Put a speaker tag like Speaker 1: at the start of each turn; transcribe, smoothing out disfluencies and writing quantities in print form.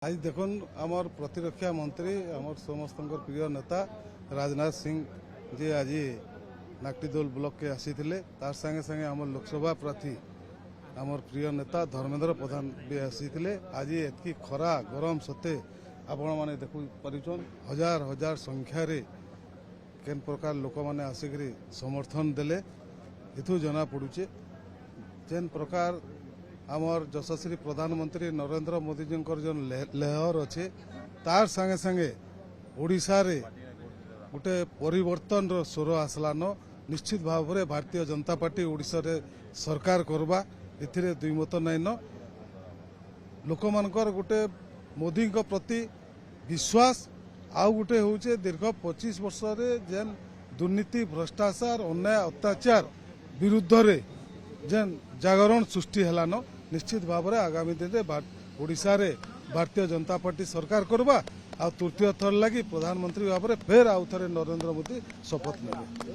Speaker 1: आज देखुन आमर प्रतिरक्षा मंत्री आमर समस्त प्रिय नेता राजनाथ सिंह जी आज नाकटीदोल ब्लॉक के आसी तार संगे संगे आम लोकसभा प्रार्थी आमर प्रिय नेता धर्मेंद्र प्रधान भी आसी आज एतकी खरा गरम सत्ते आपण मैंने देखु पारुछन हजार हजार संख्यार केन प्रकार लोक मैंने आसिक समर्थन देले इथु जना पड़ुचे जेन प्रकार आमर यशस्वी प्रधानमंत्री नरेंद्र मोदी जी जो लहर अच्छे तार संगे संगे ओडिशा रे गोटे परिवर्तन स्वर आसलान निश्चित भाव में भारतीय जनता पार्टी ओडिशा रे सरकार करवा एथिरे दुई मत नाइन लोक मानकर गोटे मोदी प्रति विश्वास आउ गोटे होचे दीर्घ 25 वर्ष रे जेन दुर्नीति भ्रष्टाचार अन्याय अत्याचार विरुद्ध रे जेन जागरण सृष्टि हेलान निश्चित भाव में आगामी दिन में ओडिशा रे भारतीय जनता पार्टी सरकार करवा आ तृतीय थर लगी प्रधानमंत्री भाव में फेर आउ थे नरेंद्र मोदी शपथ नेबे।